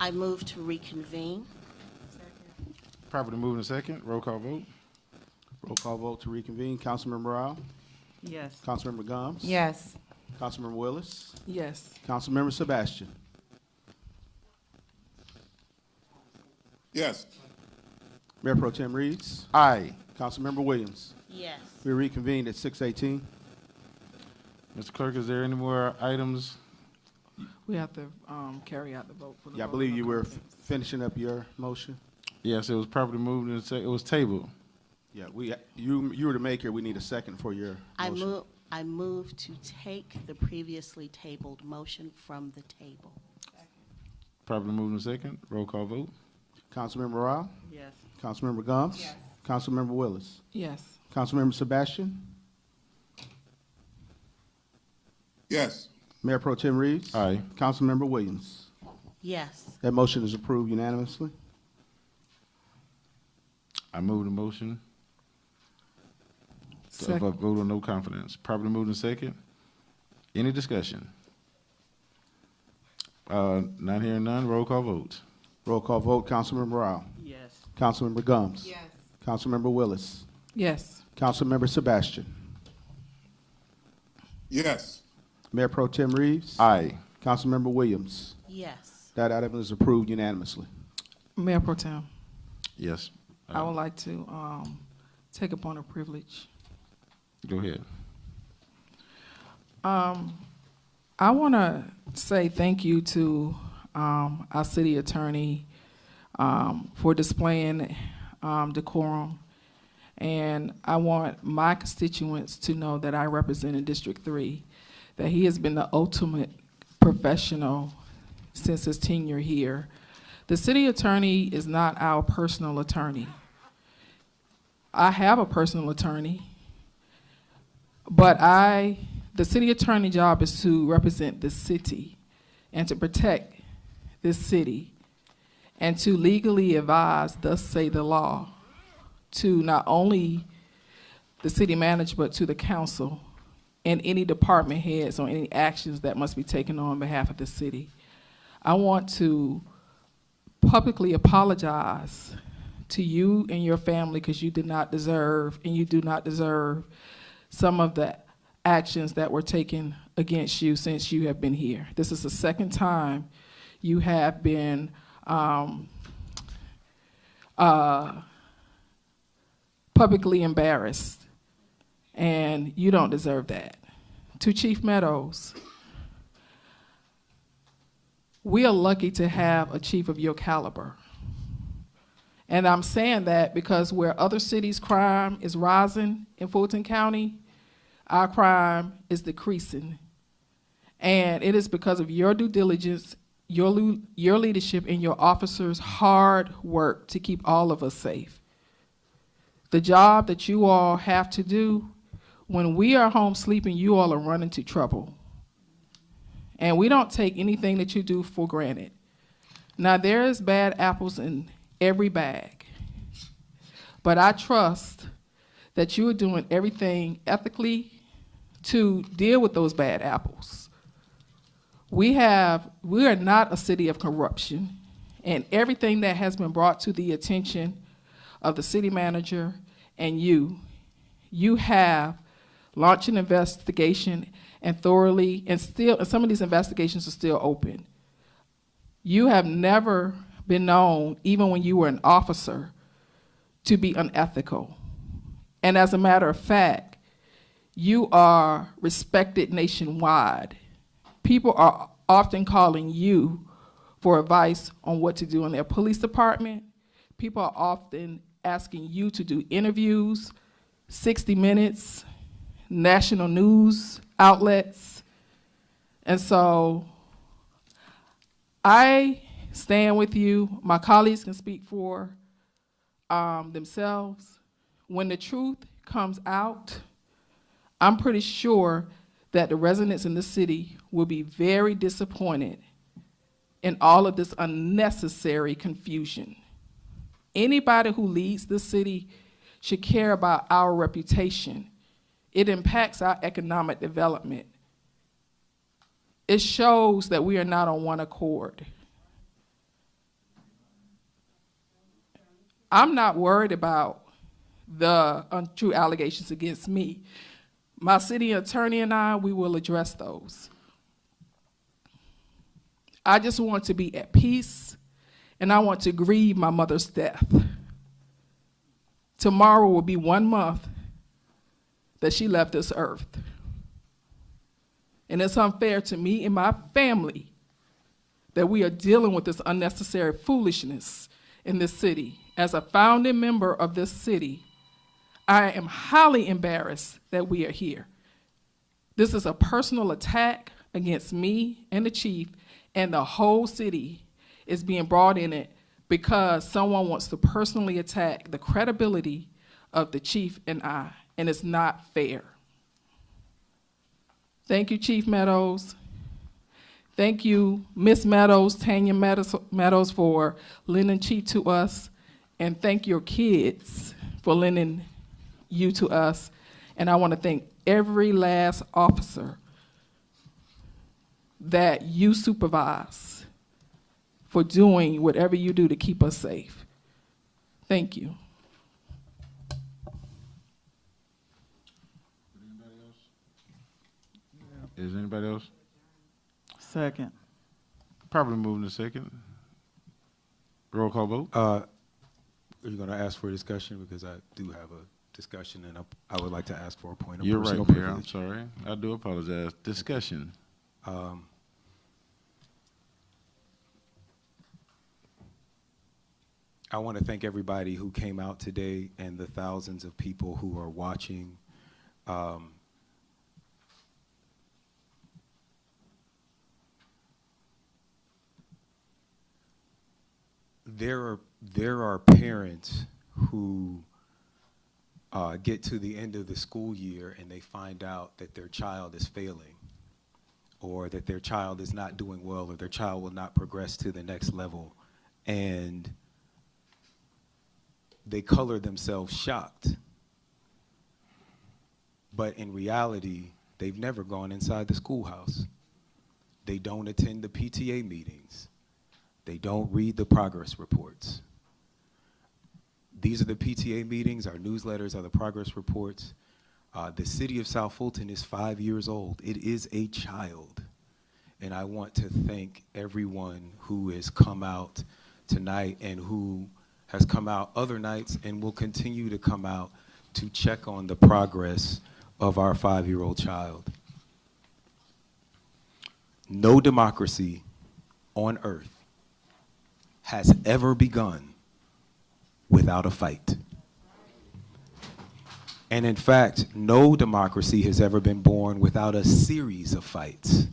I move to reconvene. Properly moved in second. Roll call vote. Roll call vote to reconvene. Councilmember Rao? Yes. Councilmember Gomes? Yes. Councilmember Willis? Yes. Councilmember Sebastian? Yes. Mayor Pro Tem Reeves? Aye. Councilmember Williams? Yes. We reconvened at 6:18. Mr. Clerk, is there any more items? We have to carry out the vote for the Yeah, I vote believe on the you were convene. finishing up your motion. Yes, it was properly moved in second. It was tabled. Yeah, you were the maker. We need a second for your motion. I move to take the previously tabled motion from the table. Properly moved in second. Roll call vote. Councilmember Rao? Yes. Councilmember Gomes? Yes. Councilmember Willis? Yes. Councilmember Sebastian? Yes. Mayor Pro Tem Reeves? Aye. Councilmember Williams? Yes. That motion is approved unanimously. I move the motion. Second. Vote on no confidence. Properly moved in second. Any discussion? Not hearing none. Roll call vote. Roll call vote. Councilmember Rao? Yes. Councilmember Gomes? Yes. Councilmember Willis? Yes. Councilmember Sebastian? Yes. Mayor Pro Tem Reeves? Aye. Councilmember Williams? Yes. That item is approved unanimously. Mayor Pro Tem, Yes. I would like to take upon a privilege. Go ahead. I want to say thank you to our city attorney for displaying decorum. And I want my constituents to know that I represent in District 3, that he has been the ultimate professional since his tenure here. The city attorney is not our personal attorney. I have a personal attorney, but the city attorney job is to represent the city and to protect this city and to legally advise, thus say the law, to not only the city manager, but to the council and any department heads on any actions that must be taken on behalf of the city. I want to publicly apologize to you and your family because you did not deserve, and you do not deserve, some of the actions that were taken against you since you have been here. This is the second time you have been publicly embarrassed, and you don't deserve that. To Chief Meadows, we are lucky to have a chief of your caliber. And I'm saying that because where other cities' crime is rising in Fulton County, our crime is decreasing. And it is because of your due diligence, your leadership, and your officers' hard work to keep all of us safe. The job that you all have to do, when we are home sleeping, you all are running into trouble. And we don't take anything that you do for granted. Now, there is bad apples in every bag, but I trust that you are doing everything ethically to deal with those bad apples. We are not a city of corruption, and everything that has been brought to the attention of the city manager and you have launched an investigation and thoroughly, and some of these investigations are still open. You have never been known, even when you were an officer, to be unethical. And as a matter of fact, you are respected nationwide. People are often calling you for advice on what to do in their police department. People are often asking you to do interviews, 60 Minutes, national news outlets. And so I stand with you. My colleagues can speak for themselves. When the truth comes out, I'm pretty sure that the residents in the city will be very disappointed in all of this unnecessary confusion. Anybody who leads the city should care about our reputation. It impacts our economic development. It shows that we are not on one accord. I'm not worried about the untrue allegations against me. My city attorney and I, we will address those. I just want to be at peace, and I want to grieve my mother's death. Tomorrow will be 1 month that she left this earth. And it's unfair to me and my family that we are dealing with this unnecessary foolishness in this city. As a founding member of this city, I am highly embarrassed that we are here. This is a personal attack against me and the chief, and the whole city is being brought in it because someone wants to personally attack the credibility of the chief and I, and it's not fair. Thank you, Chief Meadows. Thank you, Ms. Meadows, Tanya Meadows, for lending Chief to us, and thank your kids for lending you to us. And I want to thank every last officer that you supervise for doing whatever you do to keep us safe. Thank you. Is anybody else? Second. Probably moving to second. Roll call vote. Are you going to ask for a discussion? Because I do have a discussion, and I would like to ask for a point of You're personal right, Mayor. I'm privilege. sorry. I do apologize. Discussion. I want to thank everybody who came out today and the thousands of people who are watching. There are parents who get to the end of the school year and they find out that their child is failing, or that their child is not doing well, or their child will not progress to the next level, and they color themselves shocked. But in reality, they've never gone inside the schoolhouse. They don't attend the PTA meetings. They don't read the progress reports. These are the PTA meetings. Our newsletters are the progress reports. The city of South Fulton is 5 years old. It is a child. And I want to thank everyone who has come out tonight and who has come out other nights and will continue to come out to check on the progress of our 5-year-old child. No democracy on earth has ever begun without a fight. And in fact, no democracy has ever been born without a series of fights.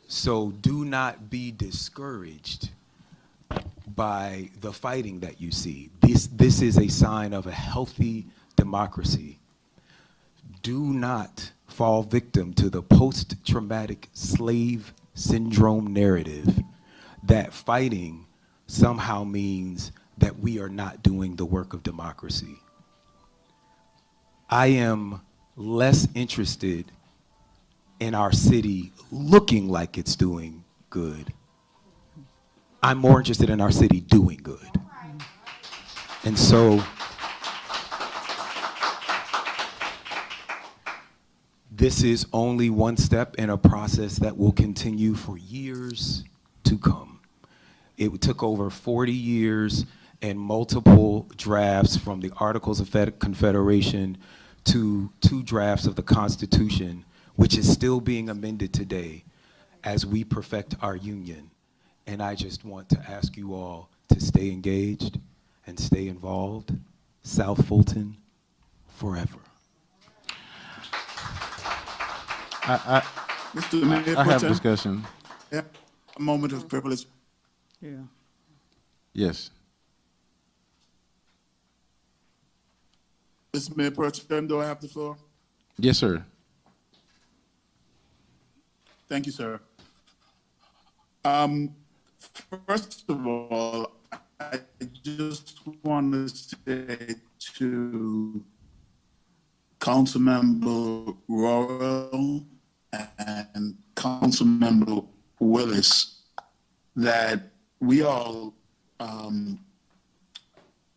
So do not be discouraged by the fighting that you see. This is a sign of a healthy democracy. Do not fall victim to the post-traumatic slave syndrome narrative that fighting somehow means that we are not doing the work of democracy. I am less interested in our city looking like it's doing good. I'm more interested in our city doing good. And so this is only one step in a process that will continue for years to come. It took over 40 years and multiple drafts from the Articles of Confederation to 2 drafts of the Constitution, which is still being amended today as we perfect our union. And I just want to ask you all to stay engaged and stay involved. South Fulton, forever. Mr. Mayor, I have Pro Tem, discussion. yeah, a moment of privilege. Yeah. Yes. Mr. Mayor Pro Tem, do I have the floor? Yes, sir. Thank you, sir. First of all, I just want to say to Councilmember Royal and Councilmember Willis that we all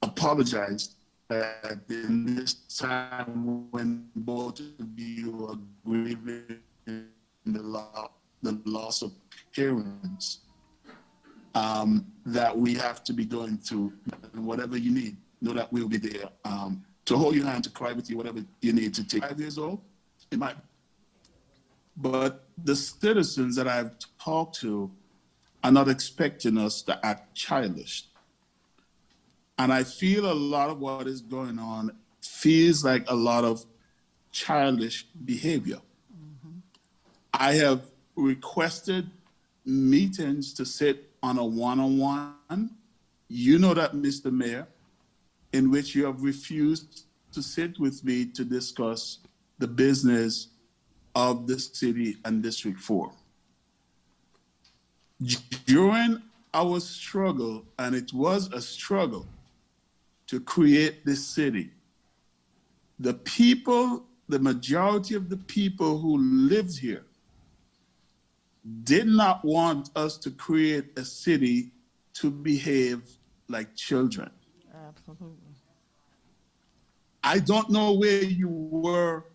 apologized that in this time when both of you are grieving the loss of parents, that we have to be going through. And whatever you need, know that we'll be there to hold your hand, to cry with you, whatever you need to take. 5 years old, it might. But the citizens that I've talked to are not expecting us to act childish. And I feel a lot of what is going on feels like a lot of childish behavior. I have requested meetings to sit on a one-on-one. You know that, Mr. Mayor, in which you have refused to sit with me to discuss the business of the city and District 4. During our struggle, and it was a struggle to create this city, the people, the majority of the people who lived here did not want us to create a city to behave like children. Absolutely. I don't know where you were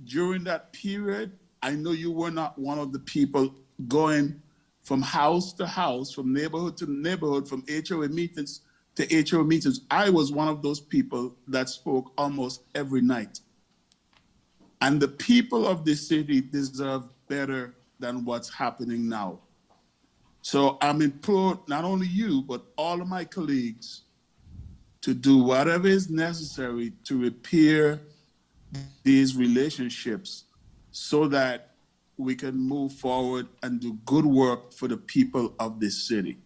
during that period. I know you were not one of the people going from house to house, from neighborhood to neighborhood, from HOA meetings to HOA meetings. I was one of those people that spoke almost every night. And the people of this city deserve better than what's happening now. So I'm imploring not only you, but all of my colleagues to do whatever is necessary to repair these relationships so that we can move forward and do good work for the people of this city.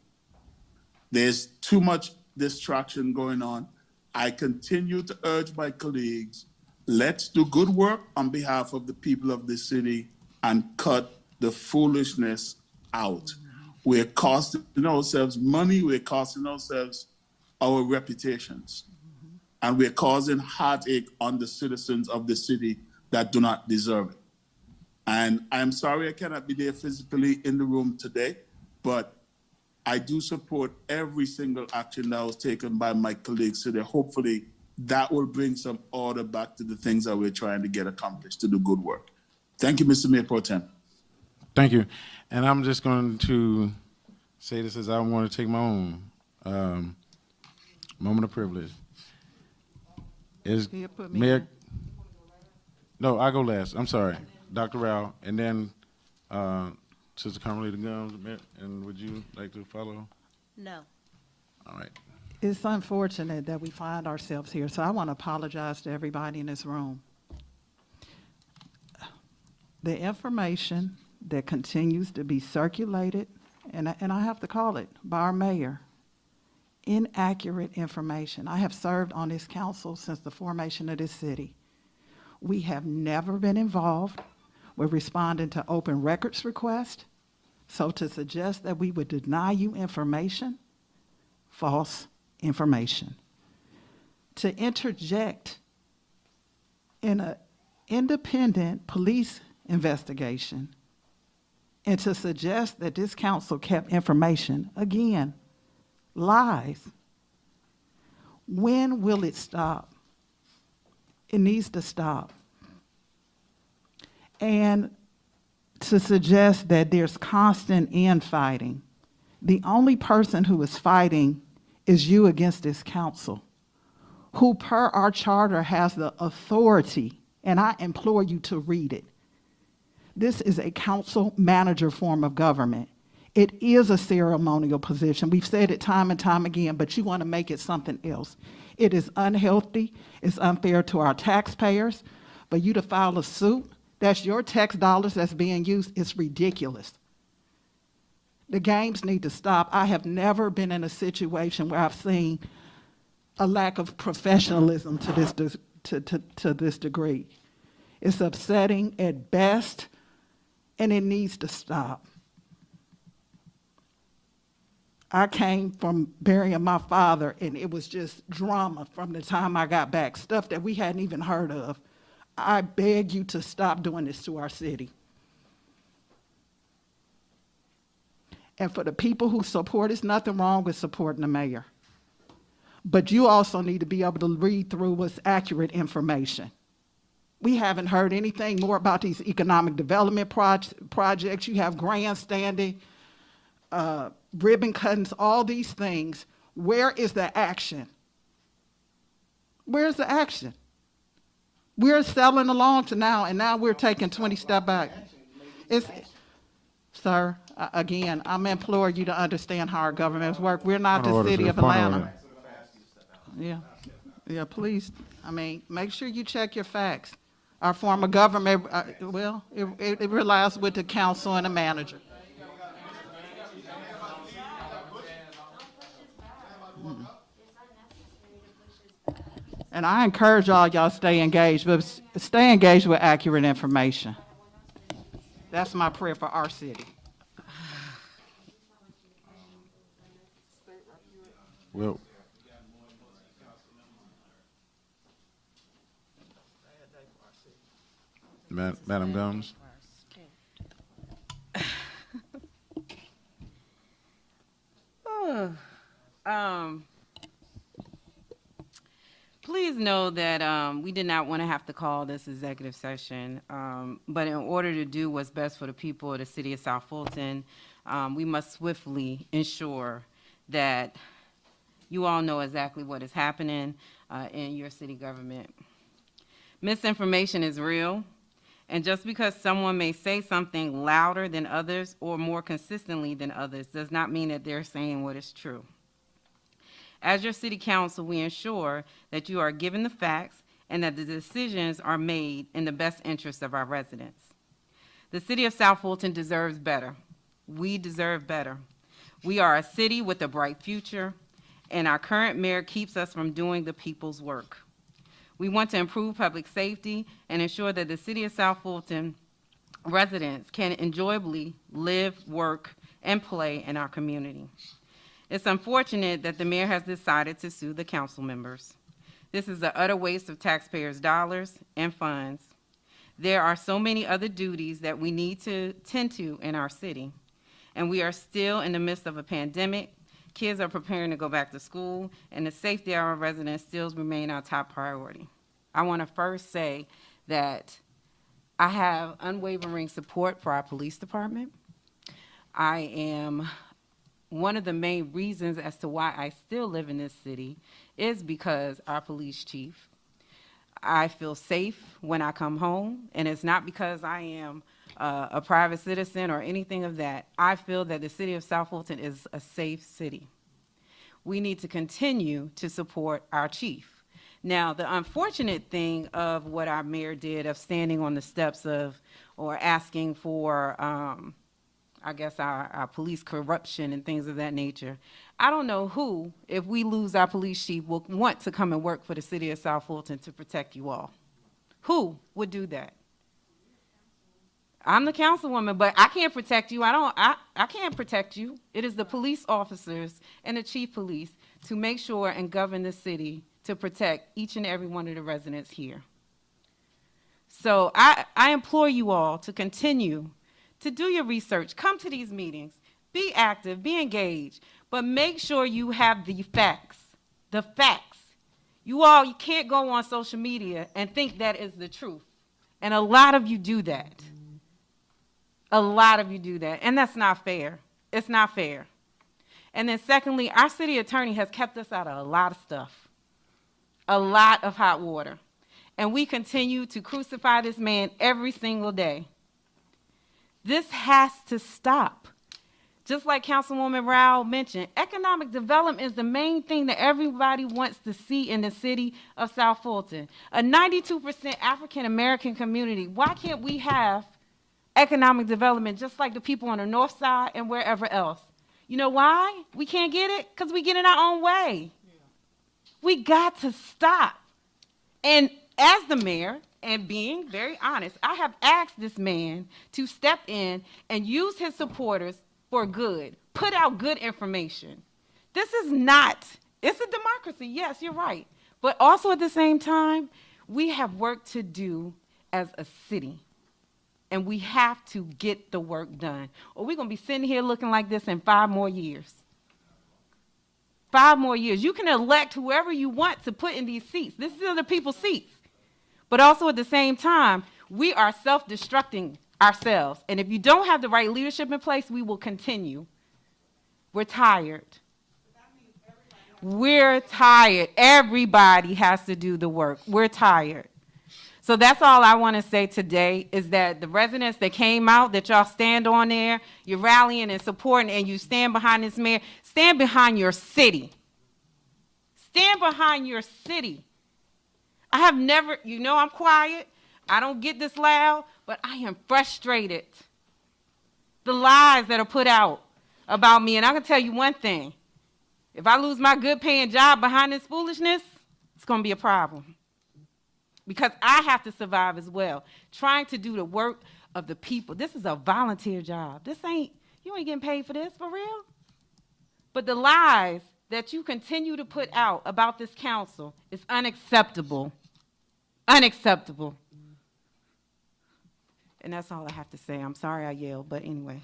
There's too much distraction going on. I continue to urge my colleagues, let's do good work on behalf of the people of this city and cut the foolishness out. We're costing ourselves money, we're costing ourselves our reputations, and we're causing heartache on the citizens of the city that do not deserve it. And I'm sorry I cannot be there physically in the room today, but I do support every single action that was taken by my colleagues today. Hopefully that will bring some order back to the things that we're trying to get accomplished to do good work. Thank you, Mr. Mayor Pro Tem. Thank you. And I'm just going to say this as I want to take my own moment of privilege. Is He'll put me Mayor? in. No, I go last. I'm sorry, Dr. Rao, and then Sister Carmelita Gums. And would you like to follow? No. All right. It's unfortunate that we find ourselves here, so I want to apologize to everybody in this room. The information that continues to be circulated, and I have to call it, by our mayor, inaccurate information. I have served on this council since the formation of this city. We have never been involved with responding to open records requests. So to suggest that we would deny you information, false information. To interject in an independent police investigation and to suggest that this council kept information, again, lies. When will it stop? It needs to stop. And to suggest that there's constant infighting. The only person who is fighting is you against this council, who per our charter has the authority, and I implore you to read it. This is a council manager form of government. It is a ceremonial position. We've said it time and time again, but you want to make it something else. It is unhealthy, it's unfair to our taxpayers. For you to file a suit, that's your tax dollars that's being used, it's ridiculous. The games need to stop. I have never been in a situation where I've seen a lack of professionalism to this degree. It's upsetting at best, and it needs to stop. I came from burying my father, and it was just drama from the time I got back, stuff that we hadn't even heard of. I beg you to stop doing this to our city. And for the people who support, there's nothing wrong with supporting the mayor. but you also need to be able to read through what's accurate information. We haven't heard anything more about these economic development projects. You have grandstanding, ribbon cuttings, all these things. Where is the action? Where's the action? We're selling along to now, and now we're taking 20 steps back. Sir, again, I'm imploring you to understand how our governments work. We're not the city of Atlanta. Yeah, please. I mean, make sure you check your facts. Our form of government, well, it relies with the council and the manager. And I encourage y'all stay engaged, but stay engaged with accurate information. That's my prayer for our city. Well, Madam Gomes. Please know that we did not want to have to call this executive session, but in order to do what's best for the people of the city of South Fulton, we must swiftly ensure that you all know exactly what is happening in your city government. Misinformation is real, and just because someone may say something louder than others or more consistently than others does not mean that they're saying what is true. As your city council, we ensure that you are given the facts and that the decisions are made in the best interest of our residents. The city of South Fulton deserves better. We deserve better. We are a city with a bright future, and our current mayor keeps us from doing the people's work. We want to improve public safety and ensure that the city of South Fulton residents can enjoyably live, work, and play in our community. It's unfortunate that the mayor has decided to sue the council members. This is an utter waste of taxpayers' dollars and funds. There are so many other duties that we need to tend to in our city, and we are still in the midst of a pandemic. Kids are preparing to go back to school, and the safety of our residents still remain our top priority. I want to first say that I have unwavering support for our police department. I am one of the main reasons as to why I still live in this city is because our police chief. I feel safe when I come home, and it's not because I am a private citizen or anything of that. I feel that the city of South Fulton is a safe city. We need to continue to support our chief. Now, the unfortunate thing of what our mayor did of standing on the steps of or asking for I guess our police corruption and things of that nature. I don't know who, if we lose our police chief, will want to come and work for the city of South Fulton to protect you all. Who would do that? I'm the councilwoman, but I can't protect you. I can't protect you. It is the police officers and the chief police to make sure and govern the city to protect each and every one of the residents here. So I implore you all to continue to do your research, come to these meetings, be active, be engaged, but make sure you have the facts, the facts. You can't go on social media and think that is the truth. And a lot of you do that. A lot of you do that, and that's not fair. It's not fair. And then secondly, our city attorney has kept us out of a lot of stuff, a lot of hot water. And we continue to crucify this man every single day. This has to stop. Just like Councilwoman Rao mentioned, economic development is the main thing that everybody wants to see in the city of South Fulton. A 92% African-American community. Why can't we have economic development just like the people on the north side and wherever else? You know why we can't get it? Because we get in our own way. We got to stop. And as the mayor, and being very honest, I have asked this man to step in and use his supporters for good, put out good information. This is not, it's a democracy, yes, you're right. But also at the same time, we have work to do as a city. And we have to get the work done. Or we're going to be sitting here looking like this in 5 more years. 5 more years. You can elect whoever you want to put in these seats. This is the people's seats. But also at the same time, we are self-destructing ourselves. And if you don't have the right leadership in place, we will continue. We're tired. We're tired. Everybody has to do the work. We're tired. So that's all I want to say today is that the residents that came out, that y'all stand on there, you're rallying and supporting, and you stand behind this mayor, stand behind your city. Stand behind your city. I have never, you know I'm quiet. I don't get this loud, but I am frustrated. The lies that are put out about me, and I can tell you one thing. If I lose my good paying job behind this foolishness, it's going to be a problem. Because I have to survive as well, trying to do the work of the people. This is a volunteer job. You ain't getting paid for this, for real? But the lies that you continue to put out about this council is unacceptable. Unacceptable. And that's all I have to say. I'm sorry I yelled, but anyway.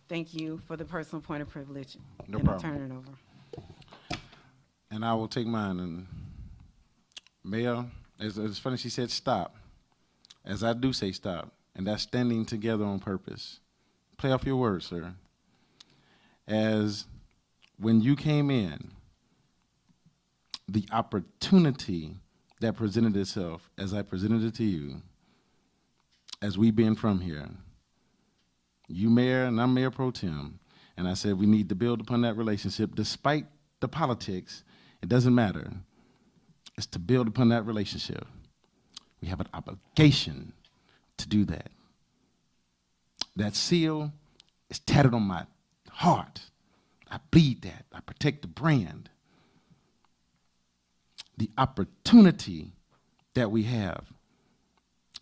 Thank you for the personal point of privilege. No and problem. I'll turn it over. And I will take mine. And Mayor, it's funny she said stop, as I do say stop, and that's standing together on purpose. Play off your words, sir. As when you came in, the opportunity that presented itself, as I presented it to you, as we being from here, you mayor and I'm Mayor Pro Tem, and I said we need to build upon that relationship despite the politics. It doesn't matter. It's to build upon that relationship. We have an obligation to do that. That seal is tatted on my heart. I bleed that. I protect the brand. The opportunity that we have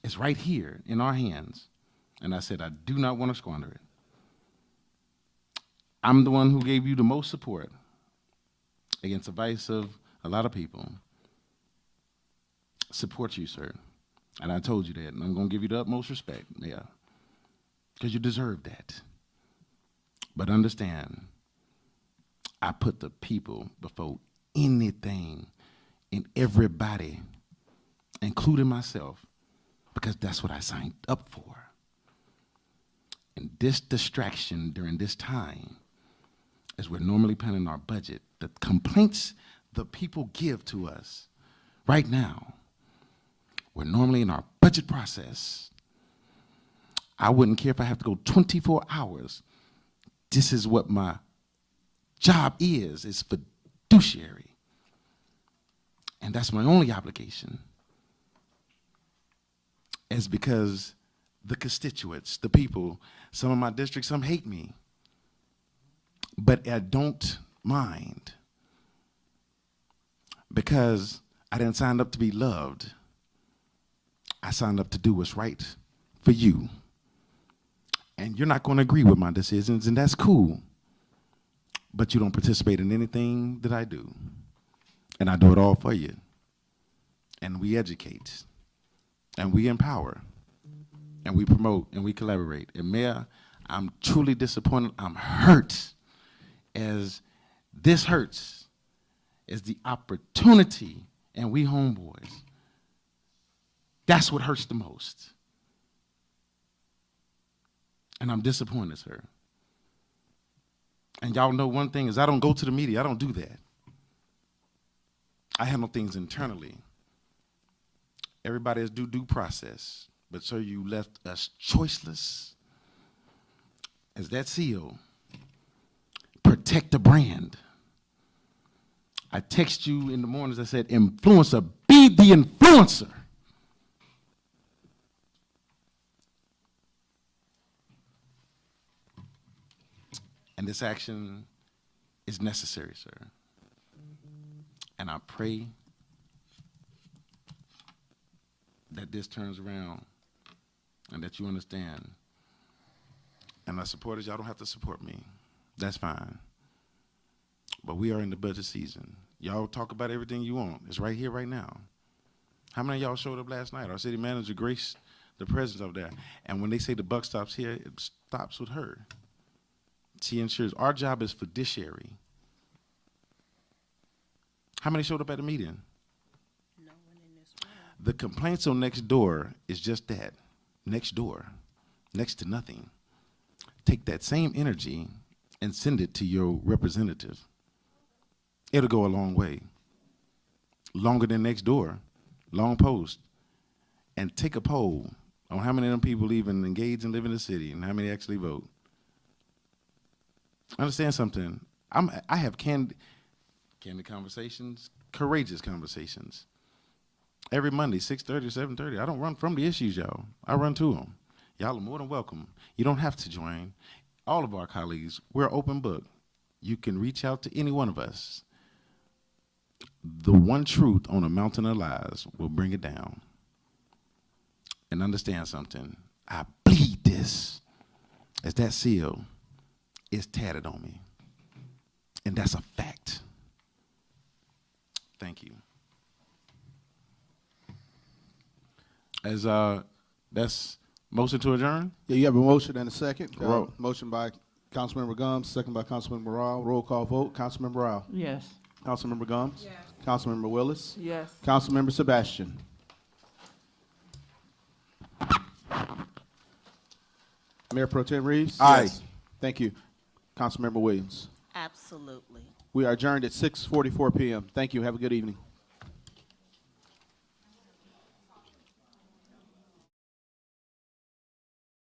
is right here in our hands. And I said, I do not want to squander it. I'm the one who gave you the most support against the advice of a lot of people. Support you, sir. And I told you that, and I'm going to give you the utmost respect, Mayor, because you deserve that. But understand, I put the people before anything and everybody, including myself, because that's what I signed up for. And this distraction during this time, as we're normally planning our budget, the complaints the people give to us right now, we're normally in our budget process. I wouldn't care if I have to go 24 hours. This is what my job is fiduciary. And that's my only obligation. Is because the constituents, the people, some of my districts, some hate me. But I don't mind. Because I didn't sign up to be loved. I signed up to do what's right for you. And you're not going to agree with my decisions, and that's cool. But you don't participate in anything that I do. And I do it all for you. And we educate. And we empower. And we promote. And we collaborate. And Mayor, I'm truly disappointed. I'm hurt. As this hurts. As the opportunity. And we homeboys. That's what hurts the most. And I'm disappointed, sir. And y'all know one thing is I don't go to the media. I don't do that. I handle things internally. Everybody has due process. But sir, you left us choiceless. As that seal, protect the brand. I text you in the mornings, I said, influencer, be the influencer. And this action is necessary, sir. And I pray that this turns around and that you understand. And my supporters, y'all don't have to support me. That's fine. But we are in the budget season. Y'all talk about everything you want. It's right here, right now. How many of y'all showed up last night? Our city manager graced the presence of there. And when they say the buck stops here, it stops with her. She ensures our job is fiduciary. How many showed up at the meeting? No one in this room. The complaints on next door is just that, next door, next to nothing. Take that same energy and send it to your representative. It'll go a long way. Longer than next door, long post. And take a poll on how many of them people even engage and live in the city and how many actually vote. Understand something. I have candid conversations, courageous conversations. Every Monday, 6:30 or 7:30. I don't run from the issues, y'all. I run to them. Y'all are more than welcome. You don't have to join. All of our colleagues, we're open book. You can reach out to any one of us. The one truth on a mountain of lies will bring it down. And understand something. I bleed this as that seal is tatted on me. And that's a fact. Thank you. As that's motion to adjourn? Yeah, you have a motion and a second. Roll. Motion by Councilmember Gumbs, second by Councilmember Rao. Roll call vote. Councilmember Rao. Yes. Councilmember Gumbs. Yes. Councilmember Willis. Yes. Councilmember Sebastian. Mayor Pro Tem Reeves. Aye. Yes. Thank you. Councilmember Williams. Absolutely. We are adjourned at 6:44 p.m. Thank you. Have a good evening.